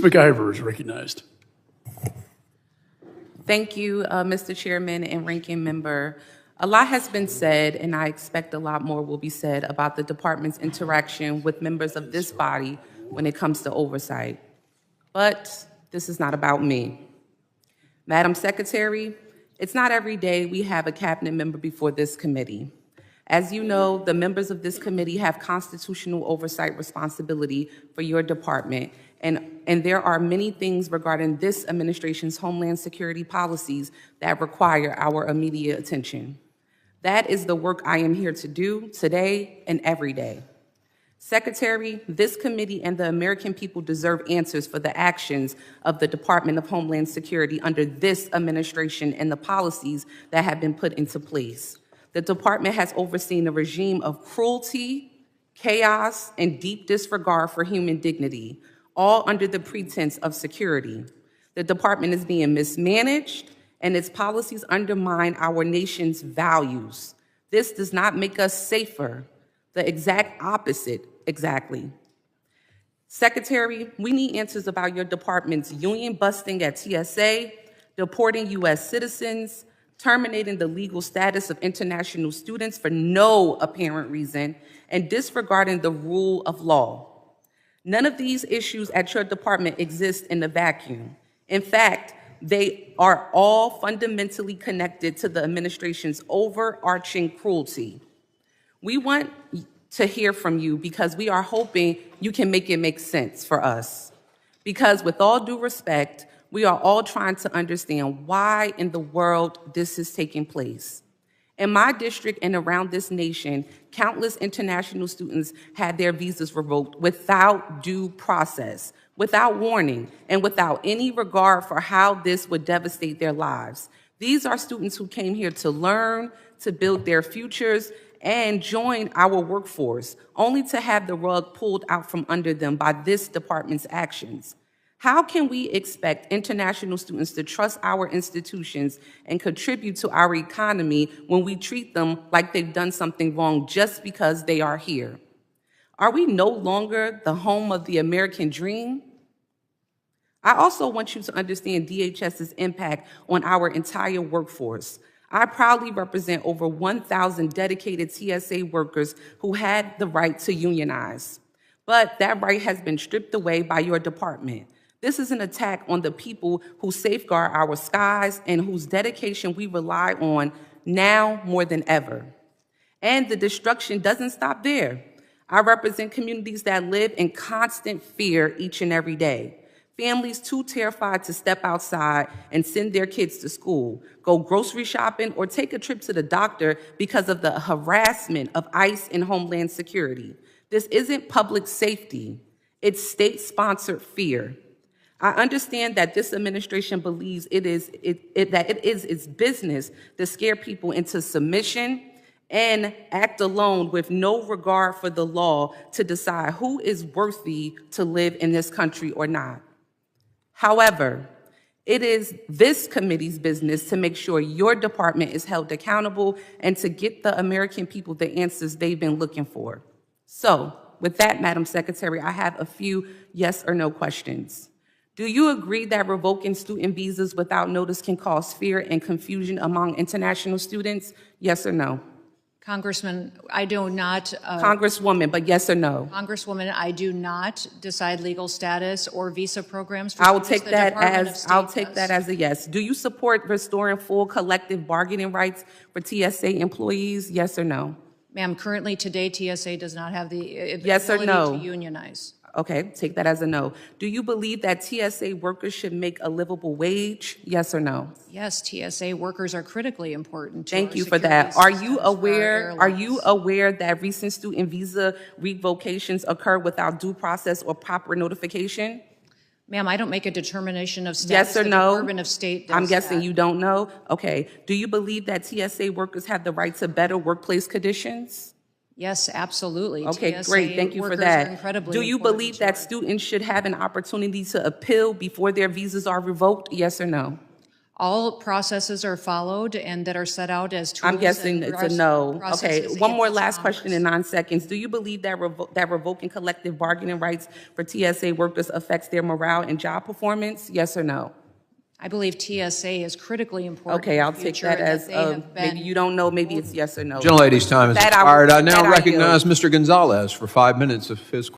McIver is recognized. Thank you, Mr. Chairman and Ranking Member. A lot has been said, and I expect a lot more will be said about the department's interaction with members of this body when it comes to oversight. But this is not about me. Madam Secretary, it's not every day we have a cabinet member before this committee. As you know, the members of this committee have constitutional oversight responsibility for your department, and there are many things regarding this administration's Homeland Security policies that require our immediate attention. That is the work I am here to do today and every day. Secretary, this committee and the American people deserve answers for the actions of the Department of Homeland Security under this administration and the policies that have been put into place. The department has overseen a regime of cruelty, chaos, and deep disregard for human dignity, all under the pretense of security. The department is being mismanaged, and its policies undermine our nation's values. This does not make us safer. The exact opposite, exactly. Secretary, we need answers about your department's union busting at TSA, deporting U.S. citizens, terminating the legal status of international students for no apparent reason, and disregarding the rule of law. None of these issues at your department exist in a vacuum. In fact, they are all fundamentally connected to the administration's overarching cruelty. We want to hear from you because we are hoping you can make it make sense for us. Because with all due respect, we are all trying to understand why in the world this is taking place. In my district and around this nation, countless international students had their visas revoked without due process, without warning, and without any regard for how this would devastate their lives. These are students who came here to learn, to build their futures, and join our workforce, only to have the rug pulled out from under them by this department's actions. How can we expect international students to trust our institutions and contribute to our economy when we treat them like they've done something wrong just because they are here? Are we no longer the home of the American dream? I also want you to understand DHS's impact on our entire workforce. I proudly represent over 1,000 dedicated TSA workers who had the right to unionize. But that right has been stripped away by your department. This is an attack on the people who safeguard our skies and whose dedication we rely on now more than ever. And the destruction doesn't stop there. I represent communities that live in constant fear each and every day. Families too terrified to step outside and send their kids to school, go grocery shopping, or take a trip to the doctor because of the harassment of ICE and Homeland Security. This isn't public safety, it's state-sponsored fear. I understand that this administration believes that it is its business to scare people into submission and act alone with no regard for the law to decide who is worthy to live in this country or not. However, it is this committee's business to make sure your department is held accountable and to get the American people the answers they've been looking for. So, with that, Madam Secretary, I have a few yes or no questions. Do you agree that revoking student visas without notice can cause fear and confusion among international students? Yes or no? Congressman, I do not. Congresswoman, but yes or no? Congresswoman, I do not decide legal status or visa programs for I will students. take that as a yes. Do you support restoring full collective bargaining rights for TSA employees? Yes or no? Ma'am, currently today TSA does not have the yes ability or no? to unionize. Okay, take that as a no. Do you believe that TSA workers should make a livable wage? Yes or no? Yes, TSA workers are critically important to Thank our you for security that. Are you systems for our aware airlines. that recent student visa revocations occur without due process or proper notification? Ma'am, I don't make a determination of status. Yes or the no? Department of State does I'm guessing that. you don't know. Okay. Do you believe that TSA workers have the right to better workplace conditions? Yes, absolutely. Okay, TSA great. Thank you for workers that. are incredibly Do you important believe to that our- students should have an opportunity to appeal before their visas are revoked? Yes or no? All processes are followed and that are set out as tools. I'm guessing and it's a no. Okay, processes one in more this last question in Congress. 9 seconds. Do you believe that that revoking collective bargaining rights for TSA workers affects their morale and job performance? Yes or no? I believe TSA is critically important. Okay, in the I'll take future that and as they have maybe been- you don't know, maybe it's yes or no. Gentlelady's time has That expired. I now yield. recognize Mr. Gonzalez for 5 minutes of his